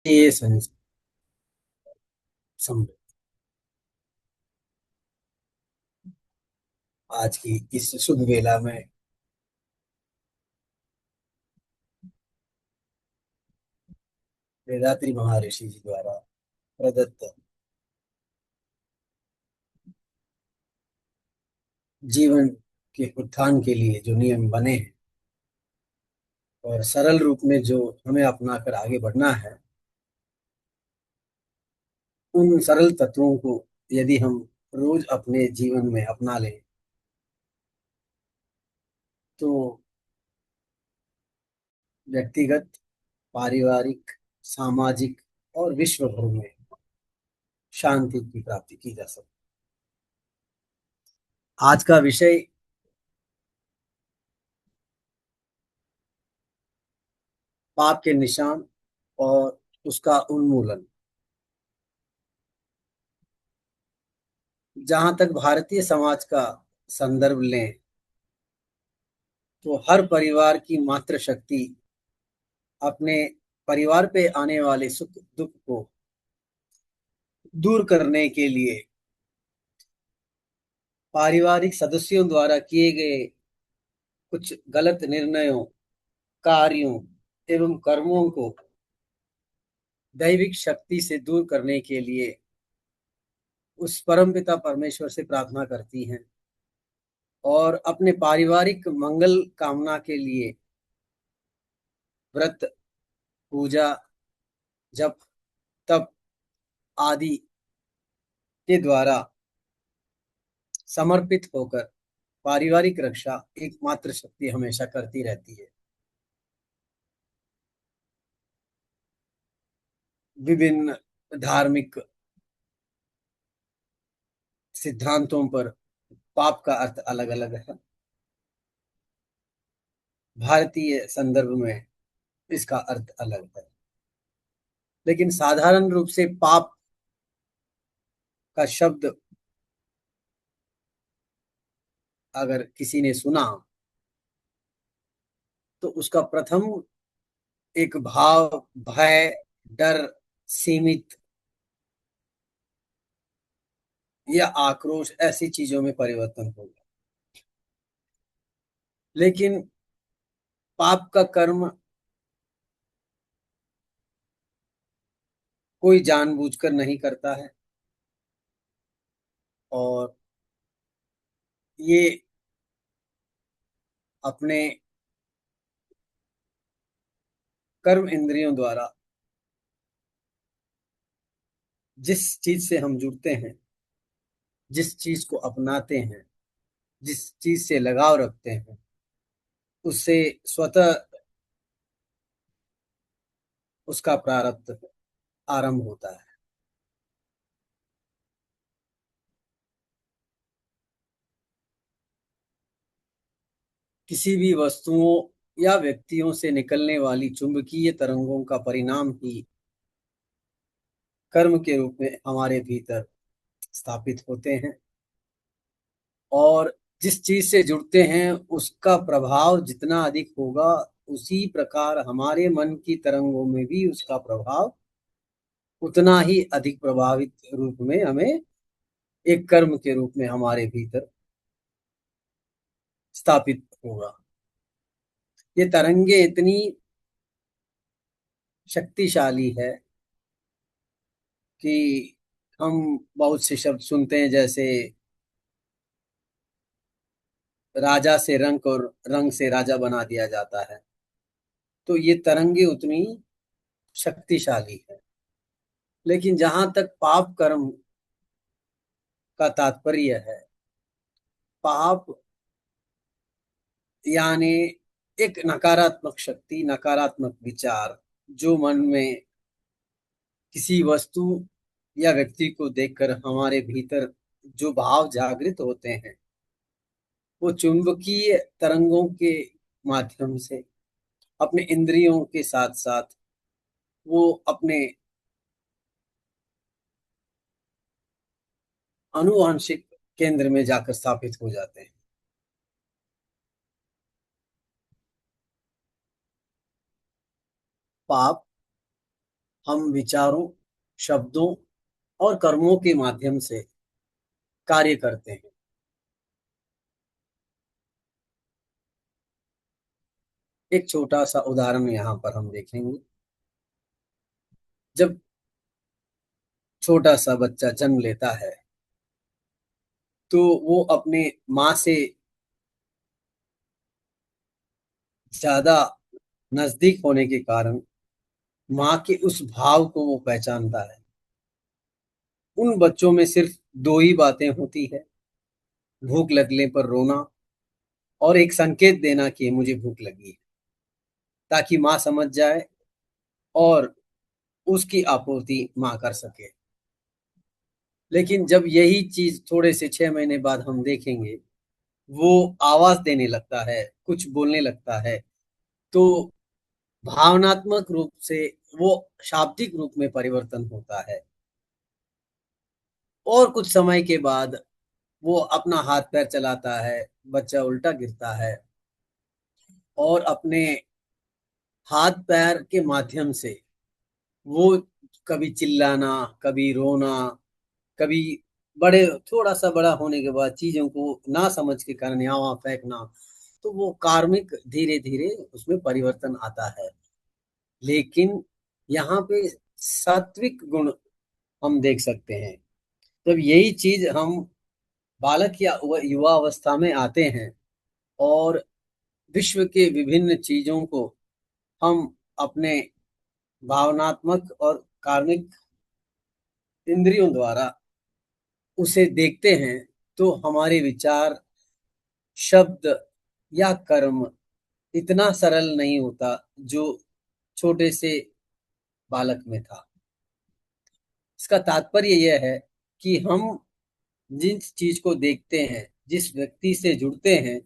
ये समझो आज की इस शुभ वेला में वेदात्री महर्षि जी द्वारा प्रदत्त जीवन के उत्थान के लिए जो नियम बने हैं और सरल रूप में जो हमें अपना कर आगे बढ़ना है, उन सरल तत्वों को यदि हम रोज अपने जीवन में अपना लें तो व्यक्तिगत, पारिवारिक, सामाजिक और विश्व भर में शांति की प्राप्ति की जा सकती है। आज का विषय पाप के निशान और उसका उन्मूलन। जहां तक भारतीय समाज का संदर्भ लें तो हर परिवार की मातृशक्ति अपने परिवार पे आने वाले सुख दुख को दूर करने के लिए पारिवारिक सदस्यों द्वारा किए गए कुछ गलत निर्णयों, कार्यों एवं कर्मों को दैविक शक्ति से दूर करने के लिए उस परमपिता परमेश्वर से प्रार्थना करती हैं और अपने पारिवारिक मंगल कामना के लिए व्रत, पूजा, जप, तप आदि के द्वारा समर्पित होकर पारिवारिक रक्षा एकमात्र शक्ति हमेशा करती रहती है। विभिन्न धार्मिक सिद्धांतों पर पाप का अर्थ अलग अलग है। भारतीय संदर्भ में इसका अर्थ अलग है, लेकिन साधारण रूप से पाप का शब्द अगर किसी ने सुना तो उसका प्रथम एक भाव भय, डर, सीमित या आक्रोश ऐसी चीजों में परिवर्तन होगा। लेकिन पाप का कर्म कोई जानबूझकर नहीं करता है और ये अपने कर्म इंद्रियों द्वारा जिस चीज से हम जुड़ते हैं, जिस चीज को अपनाते हैं, जिस चीज से लगाव रखते हैं, उससे स्वतः उसका प्रारब्ध आरंभ होता है। किसी भी वस्तुओं या व्यक्तियों से निकलने वाली चुंबकीय तरंगों का परिणाम ही कर्म के रूप में हमारे भीतर स्थापित होते हैं और जिस चीज से जुड़ते हैं उसका प्रभाव जितना अधिक होगा, उसी प्रकार हमारे मन की तरंगों में भी उसका प्रभाव उतना ही अधिक प्रभावित रूप में हमें एक कर्म के रूप में हमारे भीतर स्थापित होगा। ये तरंगे इतनी शक्तिशाली है कि हम बहुत से शब्द सुनते हैं, जैसे राजा से रंक और रंग से राजा बना दिया जाता है। तो ये तरंगे उतनी शक्तिशाली है। लेकिन जहां तक पाप कर्म का तात्पर्य है, पाप यानी एक नकारात्मक शक्ति, नकारात्मक विचार जो मन में किसी वस्तु या व्यक्ति को देखकर हमारे भीतर जो भाव जागृत होते हैं, वो चुंबकीय तरंगों के माध्यम से अपने इंद्रियों के साथ साथ वो अपने अनुवांशिक केंद्र में जाकर स्थापित हो जाते हैं। पाप हम विचारों, शब्दों और कर्मों के माध्यम से कार्य करते हैं। एक छोटा सा उदाहरण यहाँ पर हम देखेंगे। जब छोटा सा बच्चा जन्म लेता है तो वो अपने माँ से ज्यादा नजदीक होने के कारण माँ के उस भाव को वो पहचानता है। उन बच्चों में सिर्फ दो ही बातें होती है, भूख लगने पर रोना और एक संकेत देना कि मुझे भूख लगी है, ताकि माँ समझ जाए और उसकी आपूर्ति माँ कर सके। लेकिन जब यही चीज थोड़े से 6 महीने बाद हम देखेंगे, वो आवाज देने लगता है, कुछ बोलने लगता है, तो भावनात्मक रूप से वो शाब्दिक रूप में परिवर्तन होता है। और कुछ समय के बाद वो अपना हाथ पैर चलाता है, बच्चा उल्टा गिरता है और अपने हाथ पैर के माध्यम से वो कभी चिल्लाना, कभी रोना, कभी बड़े थोड़ा सा बड़ा होने के बाद चीजों को ना समझ के कारण यहाँ वहाँ फेंकना, तो वो कार्मिक धीरे धीरे उसमें परिवर्तन आता है। लेकिन यहाँ पे सात्विक गुण हम देख सकते हैं। जब यही चीज हम बालक या युवा अवस्था में आते हैं और विश्व के विभिन्न चीजों को हम अपने भावनात्मक और कार्मिक इंद्रियों द्वारा उसे देखते हैं, तो हमारे विचार, शब्द या कर्म इतना सरल नहीं होता जो छोटे से बालक में था। इसका तात्पर्य यह है कि हम जिस चीज को देखते हैं, जिस व्यक्ति से जुड़ते हैं,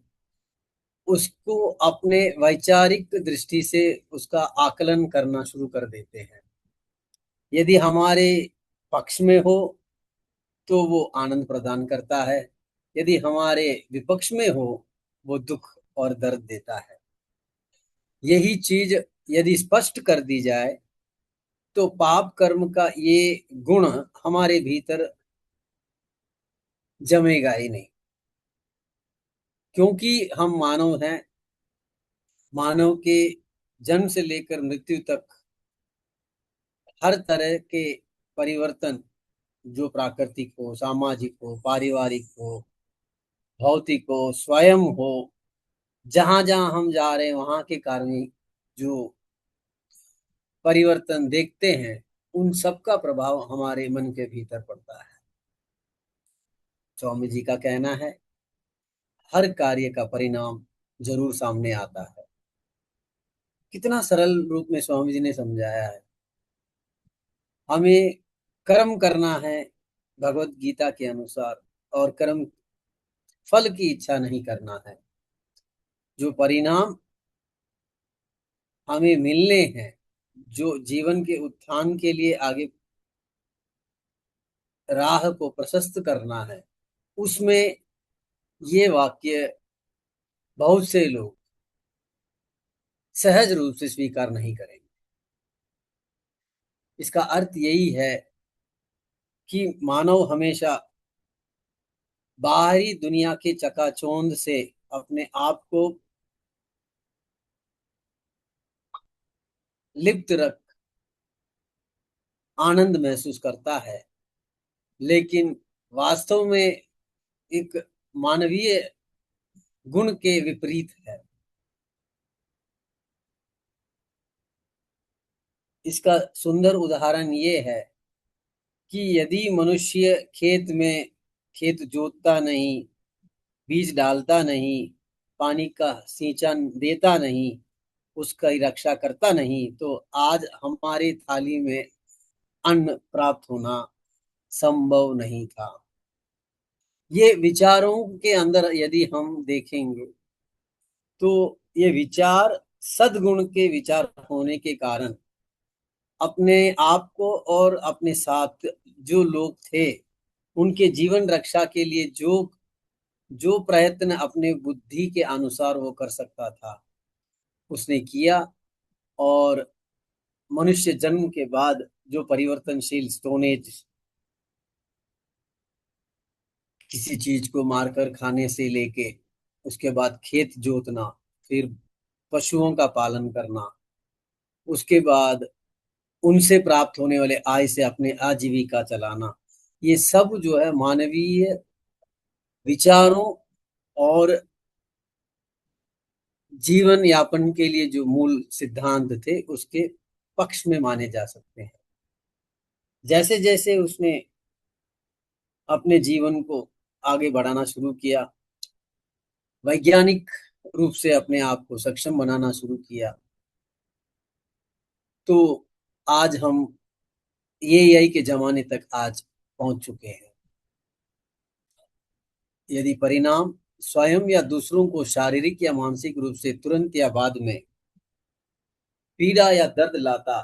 उसको अपने वैचारिक दृष्टि से उसका आकलन करना शुरू कर देते हैं। यदि हमारे पक्ष में हो तो वो आनंद प्रदान करता है, यदि हमारे विपक्ष में हो वो दुख और दर्द देता है। यही चीज यदि स्पष्ट कर दी जाए तो पाप कर्म का ये गुण हमारे भीतर जमेगा ही नहीं, क्योंकि हम मानव हैं। मानव के जन्म से लेकर मृत्यु तक हर तरह के परिवर्तन, जो प्राकृतिक हो, सामाजिक हो, पारिवारिक हो, भौतिक हो, स्वयं हो, जहां जहां हम जा रहे हैं वहां के कारण जो परिवर्तन देखते हैं, उन सब का प्रभाव हमारे मन के भीतर पड़ता है। स्वामी जी का कहना है, हर कार्य का परिणाम जरूर सामने आता है। कितना सरल रूप में स्वामी जी ने समझाया है। हमें कर्म करना है भगवत गीता के अनुसार, और कर्म फल की इच्छा नहीं करना है। जो परिणाम हमें मिलने हैं, जो जीवन के उत्थान के लिए आगे राह को प्रशस्त करना है, उसमें ये वाक्य बहुत से लोग सहज रूप से स्वीकार नहीं करेंगे। इसका अर्थ यही है कि मानव हमेशा बाहरी दुनिया के चकाचौंध से अपने आप को लिप्त रख आनंद महसूस करता है, लेकिन वास्तव में एक मानवीय गुण के विपरीत है। इसका सुंदर उदाहरण ये है कि यदि मनुष्य खेत जोतता नहीं, बीज डालता नहीं, पानी का सिंचन देता नहीं, उसका रक्षा करता नहीं, तो आज हमारी थाली में अन्न प्राप्त होना संभव नहीं था। ये विचारों के अंदर यदि हम देखेंगे तो ये विचार सद्गुण के विचार होने के कारण अपने आप को और अपने साथ जो लोग थे उनके जीवन रक्षा के लिए जो जो प्रयत्न अपने बुद्धि के अनुसार वो कर सकता था, उसने किया। और मनुष्य जन्म के बाद जो परिवर्तनशील स्टोनेज, किसी चीज को मारकर खाने से लेके उसके बाद खेत जोतना, फिर पशुओं का पालन करना, उसके बाद उनसे प्राप्त होने वाले आय से अपने आजीविका चलाना, ये सब जो है मानवीय विचारों और जीवन यापन के लिए जो मूल सिद्धांत थे उसके पक्ष में माने जा सकते हैं। जैसे जैसे उसने अपने जीवन को आगे बढ़ाना शुरू किया, वैज्ञानिक रूप से अपने आप को सक्षम बनाना शुरू किया, तो आज हम एआई के जमाने तक आज पहुंच चुके हैं। यदि परिणाम स्वयं या दूसरों को शारीरिक या मानसिक रूप से तुरंत या बाद में पीड़ा या दर्द लाता,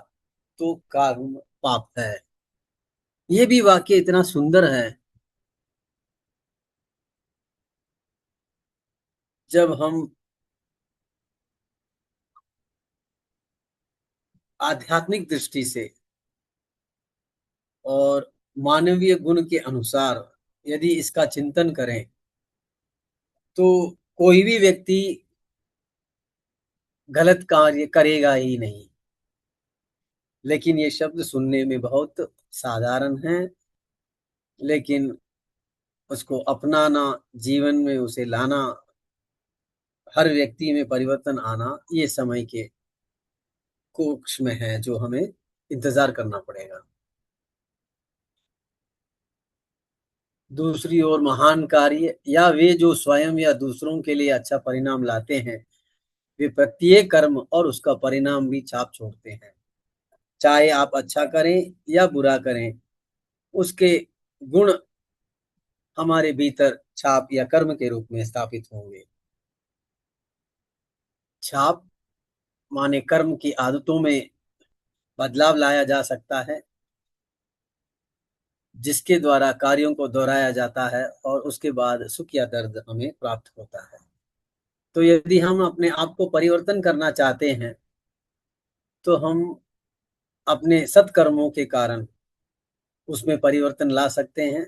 तो कर्म पाप है। ये भी वाक्य इतना सुंदर है। जब हम आध्यात्मिक दृष्टि से और मानवीय गुण के अनुसार यदि इसका चिंतन करें, तो कोई भी व्यक्ति गलत कार्य करेगा ही नहीं। लेकिन ये शब्द सुनने में बहुत साधारण है, लेकिन उसको अपनाना, जीवन में उसे लाना, हर व्यक्ति में परिवर्तन आना, ये समय के कोक्ष में है जो हमें इंतजार करना पड़ेगा। दूसरी ओर महान कार्य या वे जो स्वयं या दूसरों के लिए अच्छा परिणाम लाते हैं, वे प्रत्येक कर्म और उसका परिणाम भी छाप छोड़ते हैं। चाहे आप अच्छा करें या बुरा करें, उसके गुण हमारे भीतर छाप या कर्म के रूप में स्थापित होंगे। छाप माने कर्म की आदतों में बदलाव लाया जा सकता है, जिसके द्वारा कार्यों को दोहराया जाता है और उसके बाद सुख या दर्द हमें प्राप्त होता है। तो यदि हम अपने आप को परिवर्तन करना चाहते हैं, तो हम अपने सत्कर्मों के कारण उसमें परिवर्तन ला सकते हैं।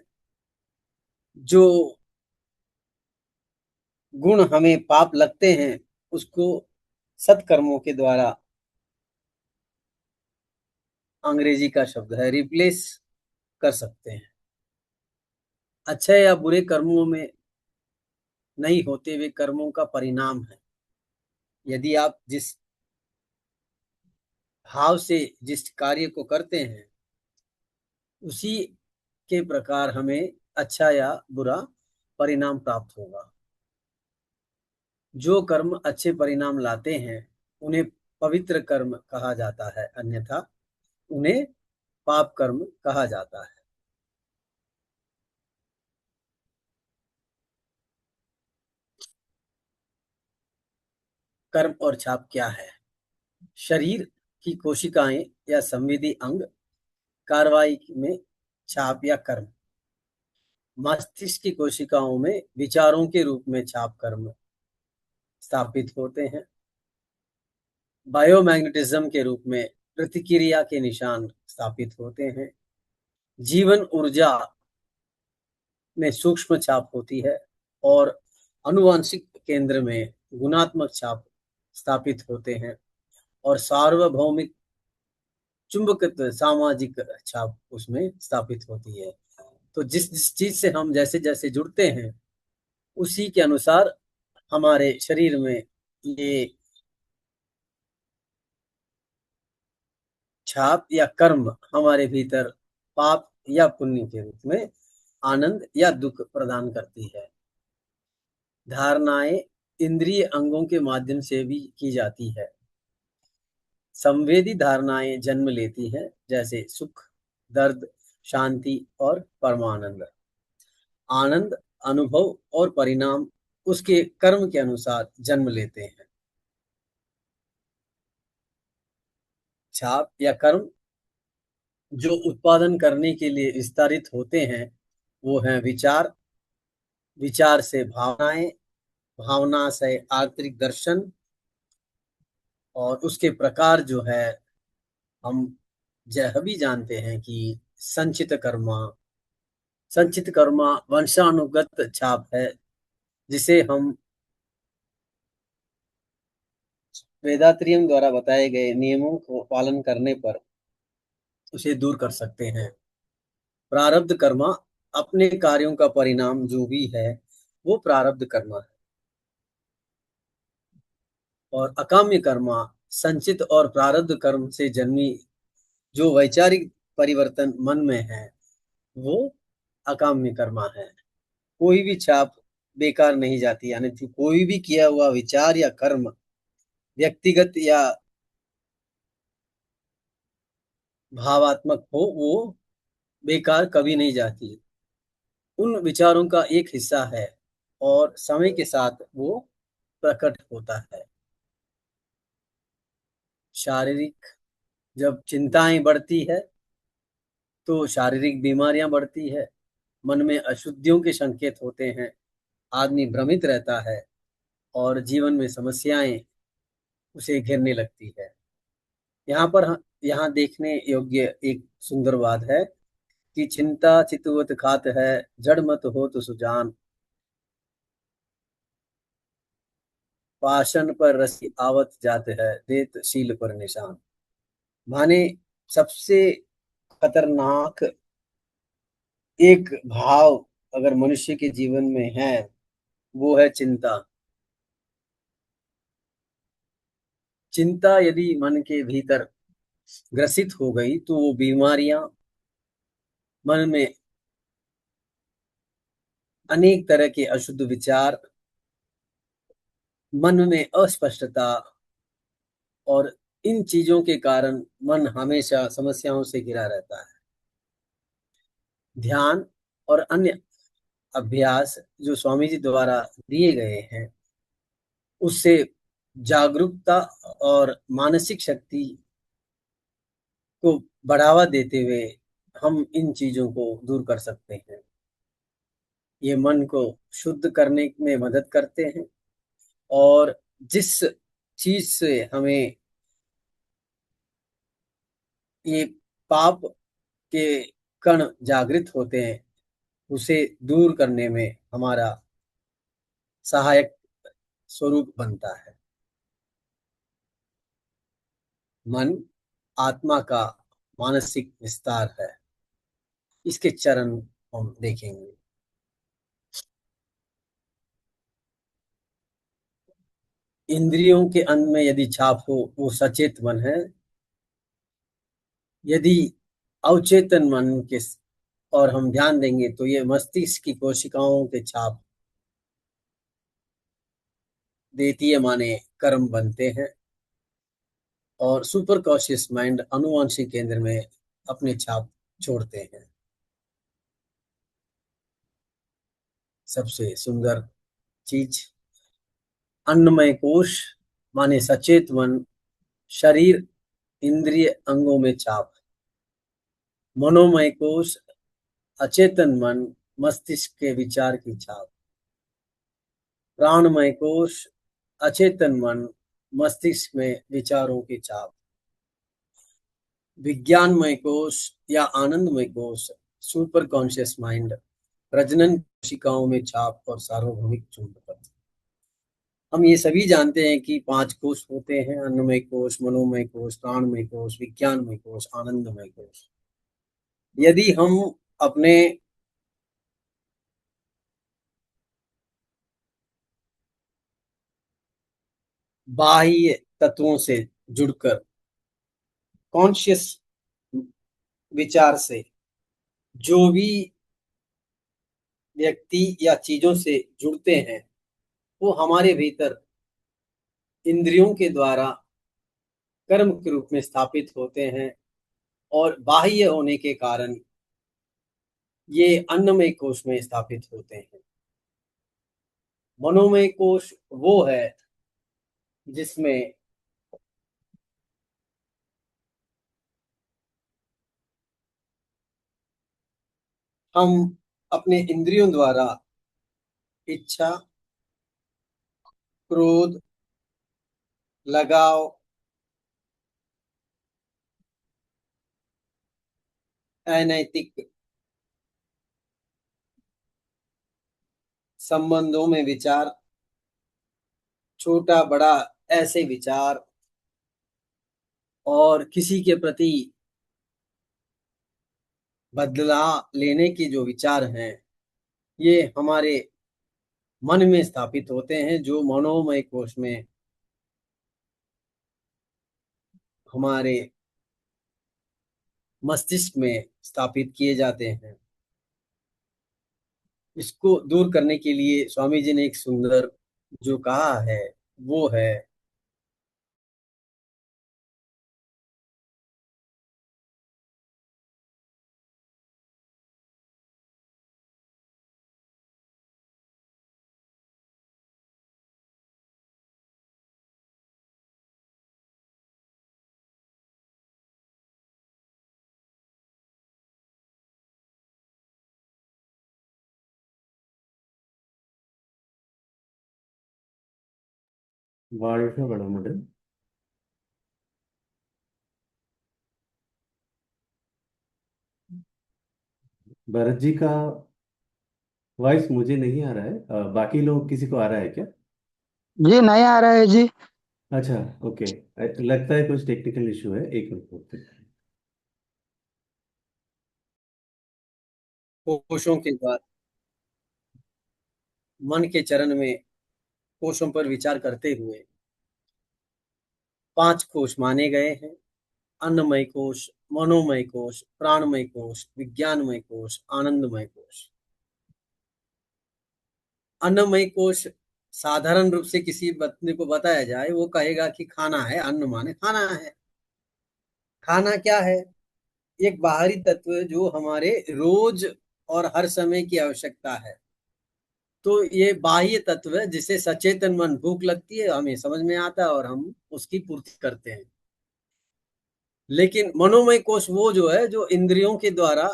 जो गुण हमें पाप लगते हैं, उसको सत्कर्मों के द्वारा, अंग्रेजी का शब्द है रिप्लेस, कर सकते हैं। अच्छे या बुरे कर्मों में नहीं होते, वे कर्मों का परिणाम है। यदि आप जिस भाव से जिस कार्य को करते हैं, उसी के प्रकार हमें अच्छा या बुरा परिणाम प्राप्त होगा। जो कर्म अच्छे परिणाम लाते हैं उन्हें पवित्र कर्म कहा जाता है, अन्यथा उन्हें पाप कर्म कहा जाता है। कर्म और छाप क्या है? शरीर की कोशिकाएं या संवेदी अंग कार्रवाई में छाप या कर्म, मस्तिष्क की कोशिकाओं में विचारों के रूप में छाप कर्म स्थापित होते हैं। बायोमैग्नेटिज्म के रूप में प्रतिक्रिया के निशान स्थापित होते हैं। जीवन ऊर्जा में सूक्ष्म छाप होती है और अनुवांशिक केंद्र में गुणात्मक छाप स्थापित होते हैं, और सार्वभौमिक चुंबकत्व सामाजिक छाप उसमें स्थापित होती है। तो जिस जिस चीज से हम जैसे जैसे जुड़ते हैं, उसी के अनुसार हमारे शरीर में ये छाप या कर्म हमारे भीतर पाप या पुण्य के रूप में आनंद या दुख प्रदान करती है। धारणाएं इंद्रिय अंगों के माध्यम से भी की जाती है। संवेदी धारणाएं जन्म लेती हैं, जैसे सुख, दर्द, शांति और परमानंद। आनंद, अनुभव और परिणाम उसके कर्म के अनुसार जन्म लेते हैं। छाप या कर्म जो उत्पादन करने के लिए विस्तारित होते हैं, वो हैं विचार, विचार से भावनाएं, भावना से आंतरिक दर्शन, और उसके प्रकार जो है हम यह भी जानते हैं कि संचित कर्मा वंशानुगत छाप है, जिसे हम वेदात्रियम द्वारा बताए गए नियमों को पालन करने पर उसे दूर कर सकते हैं। प्रारब्ध कर्मा अपने कार्यों का परिणाम जो भी है वो प्रारब्ध कर्मा है। और अकाम्य कर्मा संचित और प्रारब्ध कर्म से जन्मी जो वैचारिक परिवर्तन मन में है वो अकाम्य कर्मा है। कोई भी छाप बेकार नहीं जाती, यानी कि कोई भी किया हुआ विचार या कर्म व्यक्तिगत या भावात्मक हो वो बेकार कभी नहीं जाती। उन विचारों का एक हिस्सा है और समय के साथ वो प्रकट होता है। शारीरिक, जब चिंताएं बढ़ती है तो शारीरिक बीमारियां बढ़ती है, मन में अशुद्धियों के संकेत होते हैं, आदमी भ्रमित रहता है और जीवन में समस्याएं उसे घेरने लगती है। यहाँ देखने योग्य एक सुंदर बात है कि चिंता चितवत खात है, जड़ मत हो तो सुजान, पाषण पर रसी आवत जात है, देत शील पर निशान। माने सबसे खतरनाक एक भाव अगर मनुष्य के जीवन में है वो है चिंता। चिंता यदि मन के भीतर ग्रसित हो गई तो वो बीमारियां, मन में अनेक तरह के अशुद्ध विचार, मन में अस्पष्टता, और इन चीजों के कारण मन हमेशा समस्याओं से घिरा रहता है। ध्यान और अन्य अभ्यास जो स्वामी जी द्वारा दिए गए हैं उससे जागरूकता और मानसिक शक्ति को बढ़ावा देते हुए हम इन चीजों को दूर कर सकते हैं। ये मन को शुद्ध करने में मदद करते हैं। और जिस चीज से हमें ये पाप के कण जागृत होते हैं उसे दूर करने में हमारा सहायक स्वरूप बनता है। मन आत्मा का मानसिक विस्तार है। इसके चरण हम देखेंगे। इंद्रियों के अंग में यदि छाप हो वो सचेत मन है। यदि अवचेतन मन के और हम ध्यान देंगे तो ये मस्तिष्क की कोशिकाओं के छाप देतीय माने कर्म बनते हैं। और सुपर कॉशियस माइंड अनुवांशिक केंद्र में अपने छाप छोड़ते हैं। सबसे सुंदर चीज अन्नमय कोश माने सचेत मन, शरीर इंद्रिय अंगों में छाप। मनोमय कोश अचेतन मन, मस्तिष्क के विचार की छाप। प्राणमय कोश अचेतन मन, मस्तिष्क में विचारों की छाप। विज्ञानमय कोश या आनंदमय कोश सुपर कॉन्शियस माइंड, प्रजनन कोशिकाओं में छाप और सार्वभौमिक चुंबकत्व। हम ये सभी जानते हैं कि पांच कोश होते हैं, अन्नमय कोश, मनोमय कोश, प्राणमय कोश, विज्ञानमय कोश, आनंदमय कोश। यदि हम अपने बाह्य तत्वों से जुड़कर कॉन्शियस विचार से जो भी व्यक्ति या चीजों से जुड़ते हैं वो हमारे भीतर इंद्रियों के द्वारा कर्म के रूप में स्थापित होते हैं। और बाह्य होने के कारण ये अन्नमय कोश में स्थापित होते हैं। मनोमय कोश वो है जिसमें हम अपने इंद्रियों द्वारा इच्छा, क्रोध, लगाव, अनैतिक संबंधों में विचार, छोटा बड़ा ऐसे विचार, और किसी के प्रति बदला लेने के जो विचार हैं, ये हमारे मन में स्थापित होते हैं, जो मनोमय कोश में हमारे मस्तिष्क में स्थापित किए जाते हैं। इसको दूर करने के लिए स्वामी जी ने एक सुंदर जो कहा है, वो है, वर्ल्ड का बड़ा मॉडल। भरत जी का वॉइस मुझे नहीं आ रहा है, बाकी लोग किसी को आ रहा है क्या? जी नहीं आ रहा है जी। अच्छा, ओके। लगता है कुछ टेक्निकल इशू है, एक मिनट। कोशों के बाद मन के चरण में कोशों पर विचार करते हुए पांच कोश माने गए हैं: अन्नमय कोश, मनोमय कोश, प्राणमय कोश, विज्ञानमय कोश, आनंदमय कोश। अन्नमय कोश साधारण रूप से किसी बंदे को बताया जाए, वो कहेगा कि खाना है, अन्न माने खाना है। खाना क्या है? एक बाहरी तत्व जो हमारे रोज और हर समय की आवश्यकता है। तो ये बाह्य तत्व है, जिसे सचेतन मन भूख लगती है, हमें समझ में आता है और हम उसकी पूर्ति करते हैं। लेकिन मनोमय कोश वो जो है, जो इंद्रियों के द्वारा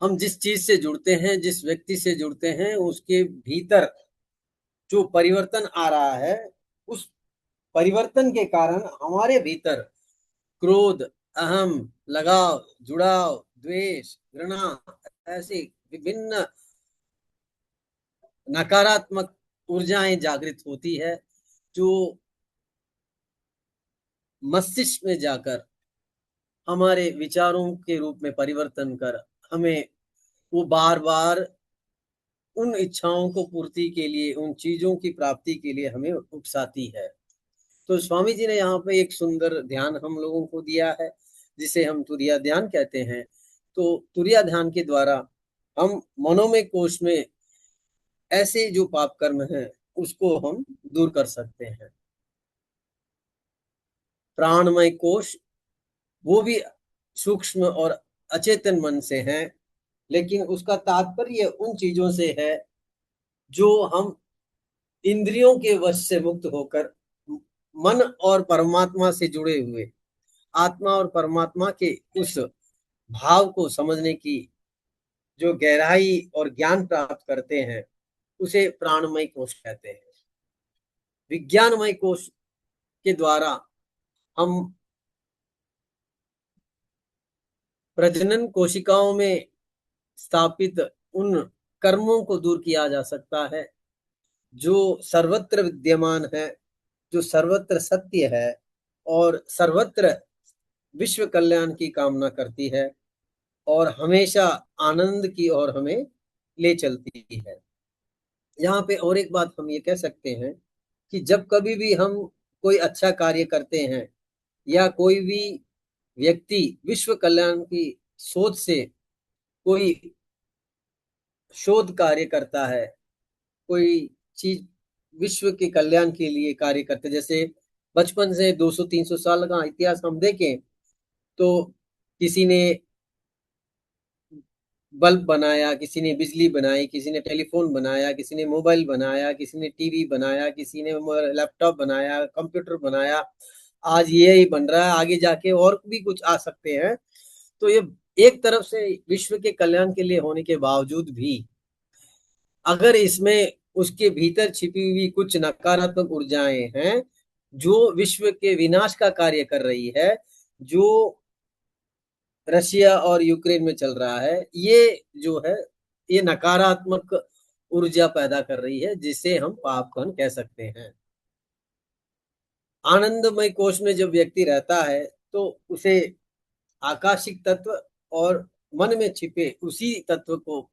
हम जिस चीज से जुड़ते हैं, जिस व्यक्ति से जुड़ते हैं, उसके भीतर जो परिवर्तन आ रहा है, उस परिवर्तन के कारण हमारे भीतर क्रोध, अहम, लगाव, जुड़ाव, द्वेष, घृणा, ऐसी विभिन्न नकारात्मक ऊर्जाएं जागृत होती है, जो मस्तिष्क में जाकर हमारे विचारों के रूप में परिवर्तन कर हमें वो बार बार उन इच्छाओं को पूर्ति के लिए, उन चीजों की प्राप्ति के लिए हमें उकसाती है। तो स्वामी जी ने यहाँ पे एक सुंदर ध्यान हम लोगों को दिया है, जिसे हम तुरिया ध्यान कहते हैं। तो तुरिया ध्यान के द्वारा हम मनोमय कोश में ऐसे जो पाप कर्म हैं, उसको हम दूर कर सकते हैं। प्राणमय कोश वो भी सूक्ष्म और अचेतन मन से है, लेकिन उसका तात्पर्य उन चीजों से है जो हम इंद्रियों के वश से मुक्त होकर मन और परमात्मा से जुड़े हुए, आत्मा और परमात्मा के उस भाव को समझने की जो गहराई और ज्ञान प्राप्त करते हैं, उसे प्राणमय कोश कहते हैं। विज्ञानमय कोश के द्वारा हम प्रजनन कोशिकाओं में स्थापित उन कर्मों को दूर किया जा सकता है, जो सर्वत्र विद्यमान है, जो सर्वत्र सत्य है और सर्वत्र विश्व कल्याण की कामना करती है, और हमेशा आनंद की ओर हमें ले चलती है। यहाँ पे और एक बात हम ये कह सकते हैं कि जब कभी भी हम कोई अच्छा कार्य करते हैं, या कोई भी व्यक्ति विश्व कल्याण की सोच से कोई शोध कार्य करता है, कोई चीज विश्व के कल्याण के लिए कार्य करते हैं, जैसे बचपन से 200-300 साल का इतिहास हम देखें, तो किसी ने बल्ब बनाया, किसी ने बिजली बनाई, किसी ने टेलीफोन बनाया, किसी ने मोबाइल बनाया, किसी ने टीवी बनाया, किसी ने लैपटॉप बनाया, कंप्यूटर बनाया। आज ये ही बन रहा है, आगे जाके और भी कुछ आ सकते हैं। तो ये एक तरफ से विश्व के कल्याण के लिए होने के बावजूद भी, अगर इसमें उसके भीतर छिपी हुई कुछ नकारात्मक ऊर्जाएं हैं, जो विश्व के विनाश का कार्य कर रही है, जो रशिया और यूक्रेन में चल रहा है, ये जो है ये नकारात्मक ऊर्जा पैदा कर रही है, जिसे हम पाप कण कह सकते हैं। आनंदमय कोश में जब व्यक्ति रहता है तो उसे आकाशिक तत्व और मन में छिपे उसी तत्व को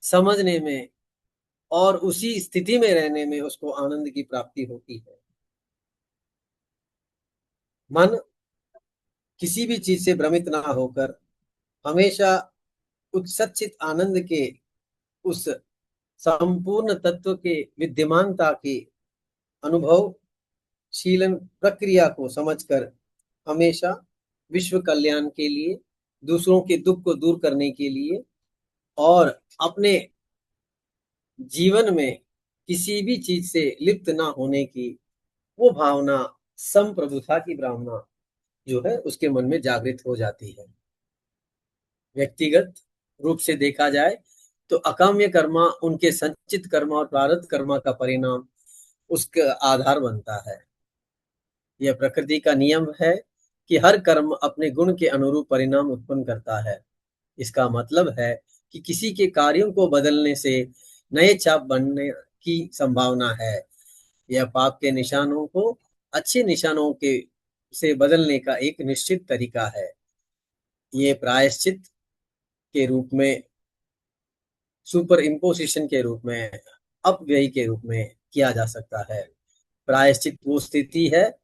समझने में और उसी स्थिति में रहने में उसको आनंद की प्राप्ति होती है। मन किसी भी चीज से भ्रमित ना होकर हमेशा उत्सचित आनंद के उस संपूर्ण तत्व के विद्यमानता की अनुभवशीलन प्रक्रिया को समझकर हमेशा विश्व कल्याण के लिए, दूसरों के दुख को दूर करने के लिए और अपने जीवन में किसी भी चीज से लिप्त ना होने की वो भावना, संप्रभुता की भावना जो है उसके मन में जागृत हो जाती है। व्यक्तिगत रूप से देखा जाए तो अकाम्य कर्मा उनके संचित कर्मा और प्रारब्ध कर्मा का परिणाम उसका आधार बनता है। यह प्रकृति का नियम है कि हर कर्म अपने गुण के अनुरूप परिणाम उत्पन्न करता है। इसका मतलब है कि किसी के कार्यों को बदलने से नए छाप बनने की संभावना है। यह पाप के निशानों को अच्छे निशानों के से बदलने का एक निश्चित तरीका है। ये प्रायश्चित के रूप में, सुपर इम्पोजिशन के रूप में, अपव्यय के रूप में किया जा सकता है। प्रायश्चित वो स्थिति है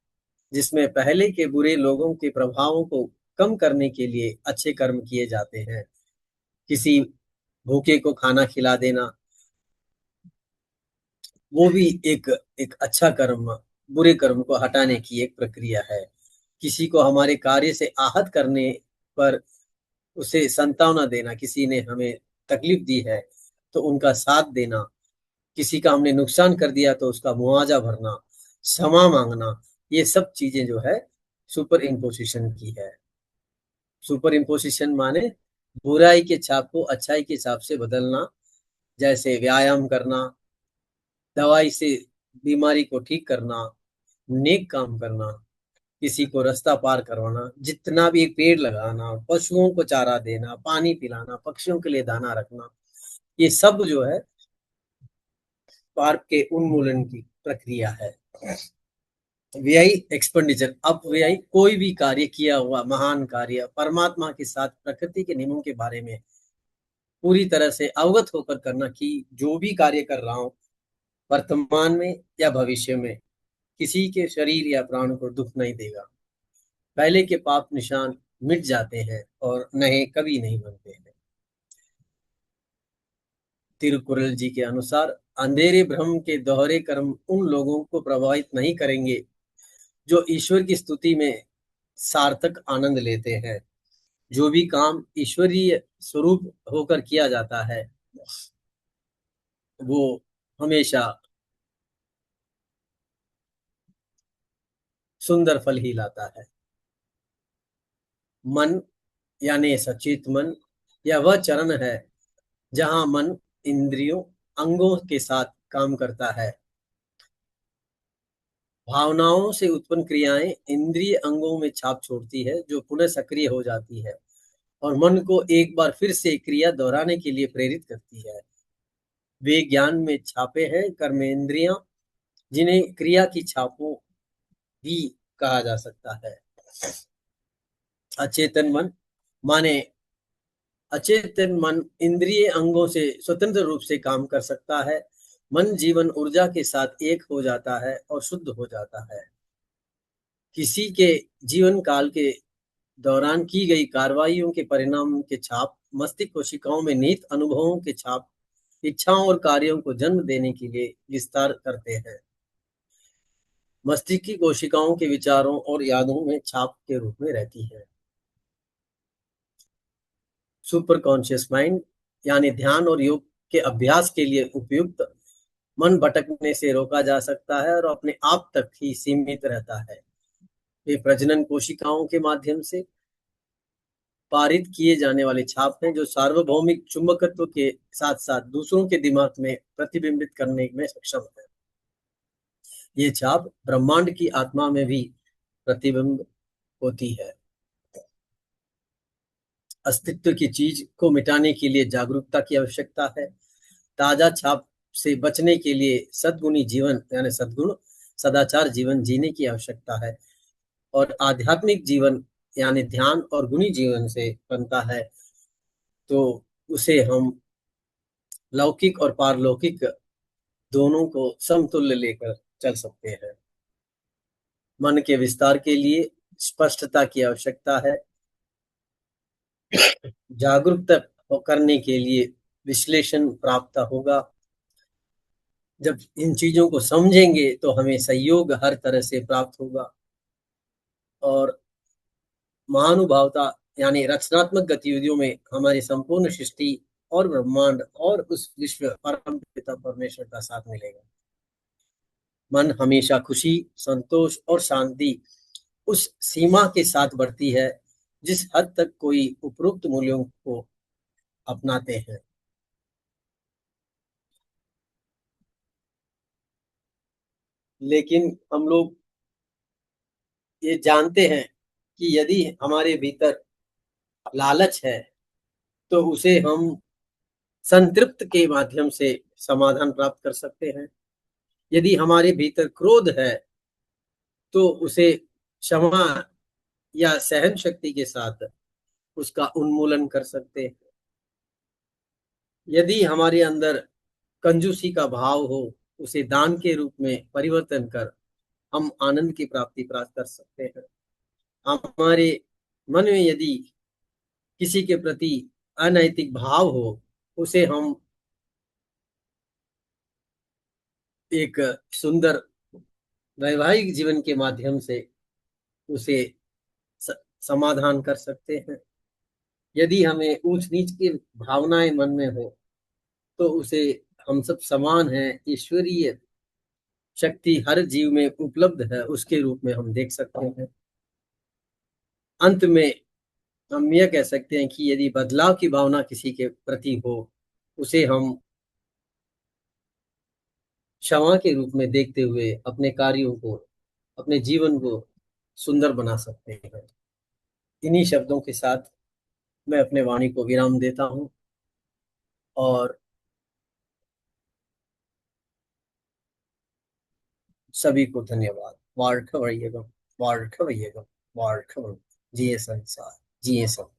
जिसमें पहले के बुरे लोगों के प्रभावों को कम करने के लिए अच्छे कर्म किए जाते हैं। किसी भूखे को खाना खिला देना वो भी एक एक अच्छा कर्म, बुरे कर्म को हटाने की एक प्रक्रिया है। किसी को हमारे कार्य से आहत करने पर उसे सांत्वना देना, किसी ने हमें तकलीफ दी है तो उनका साथ देना, किसी का हमने नुकसान कर दिया तो उसका मुआवजा भरना, क्षमा मांगना, ये सब चीजें जो है सुपर इम्पोजिशन की है। सुपर इम्पोजिशन माने बुराई के छाप को अच्छाई के छाप से बदलना, जैसे व्यायाम करना, दवाई से बीमारी को ठीक करना, नेक काम करना, किसी को रास्ता पार करवाना, जितना भी एक पेड़ लगाना, पशुओं को चारा देना, पानी पिलाना, पक्षियों के लिए दाना रखना, ये सब जो है पाप के उन्मूलन की प्रक्रिया है। व्यय एक्सपेंडिचर, अपव्यय कोई भी कार्य किया हुआ महान कार्य परमात्मा के साथ प्रकृति के नियमों के बारे में पूरी तरह से अवगत होकर करना कि जो भी कार्य कर रहा हूं वर्तमान में या भविष्य में किसी के शरीर या प्राण को दुख नहीं देगा। पहले के पाप निशान मिट जाते हैं और नए कभी नहीं बनते हैं। तिरुकुरल जी के अनुसार अंधेरे भ्रम के दोहरे कर्म उन लोगों को प्रभावित नहीं करेंगे जो ईश्वर की स्तुति में सार्थक आनंद लेते हैं। जो भी काम ईश्वरीय स्वरूप होकर किया जाता है वो हमेशा सुंदर फल ही लाता है। मन यानी सचेत मन यह वह चरण है जहां मन इंद्रियों अंगों के साथ काम करता है। भावनाओं से उत्पन्न क्रियाएं इंद्रिय अंगों में छाप छोड़ती है जो पुनः सक्रिय हो जाती है और मन को एक बार फिर से क्रिया दोहराने के लिए प्रेरित करती है। वे ज्ञान में छापे हैं कर्मेंद्रियां, जिन्हें क्रिया की छापों भी कहा जा सकता है। अचेतन मन माने अचेतन मन इंद्रिय अंगों से स्वतंत्र रूप से काम कर सकता है। मन जीवन ऊर्जा के साथ एक हो जाता है और शुद्ध हो जाता है। किसी के जीवन काल के दौरान की गई कार्रवाइयों के परिणाम के छाप मस्तिष्क कोशिकाओं में निहित अनुभवों के छाप इच्छाओं और कार्यों को जन्म देने के लिए विस्तार करते हैं। मस्तिष्क की कोशिकाओं के विचारों और यादों में छाप के रूप में रहती है। सुपर कॉन्शियस माइंड यानी ध्यान और योग के अभ्यास के लिए उपयुक्त मन भटकने से रोका जा सकता है और अपने आप तक ही सीमित रहता है। वे प्रजनन कोशिकाओं के माध्यम से पारित किए जाने वाले छाप हैं जो सार्वभौमिक चुंबकत्व के साथ साथ दूसरों के दिमाग में प्रतिबिंबित करने में सक्षम है। ये छाप ब्रह्मांड की आत्मा में भी प्रतिबिंब होती है। अस्तित्व की चीज को मिटाने के लिए जागरूकता की आवश्यकता है। ताजा छाप से बचने के लिए सद्गुणी जीवन यानी सद्गुण सदाचार जीवन जीने की आवश्यकता है। और आध्यात्मिक जीवन यानी ध्यान और गुणी जीवन से बनता है। तो उसे हम लौकिक और पारलौकिक दोनों को समतुल्य लेकर चल सकते हैं। मन के विस्तार के लिए स्पष्टता की आवश्यकता है। जागरूकता करने के लिए विश्लेषण प्राप्त होगा। जब इन चीजों को समझेंगे तो हमें सहयोग हर तरह से प्राप्त होगा। और महानुभावता यानी रचनात्मक गतिविधियों में हमारी संपूर्ण सृष्टि और ब्रह्मांड और उस विश्व परम पिता परमेश्वर का साथ मिलेगा। मन हमेशा खुशी, संतोष और शांति उस सीमा के साथ बढ़ती है जिस हद तक कोई उपरोक्त मूल्यों को अपनाते हैं। लेकिन हम लोग ये जानते हैं कि यदि हमारे भीतर लालच है तो उसे हम संतृप्त के माध्यम से समाधान प्राप्त कर सकते हैं। यदि हमारे भीतर क्रोध है तो उसे क्षमा या सहन शक्ति के साथ उसका उन्मूलन कर सकते हैं। यदि हमारे अंदर कंजूसी का भाव हो उसे दान के रूप में परिवर्तन कर हम आनंद की प्राप्ति प्राप्त कर सकते हैं। हमारे मन में यदि किसी के प्रति अनैतिक भाव हो उसे हम एक सुंदर वैवाहिक जीवन के माध्यम से उसे स- समाधान कर सकते हैं। यदि हमें ऊंच नीच की भावनाएं मन में हो तो उसे हम सब समान हैं, ईश्वरीय शक्ति हर जीव में उपलब्ध है उसके रूप में हम देख सकते हैं। अंत में हम यह कह सकते हैं कि यदि बदलाव की भावना किसी के प्रति हो उसे हम क्षमा के रूप में देखते हुए अपने कार्यों को, अपने जीवन को सुंदर बना सकते हैं। इन्हीं शब्दों के साथ मैं अपने वाणी को विराम देता हूँ। और सभी को धन्यवाद। वार्खवैयगम, वार्खवैयगम, वार्खवम। जिये संसार, जिये सब।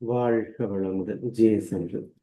வாழ்க வளமுடன். ஜெய் சந்திரன்.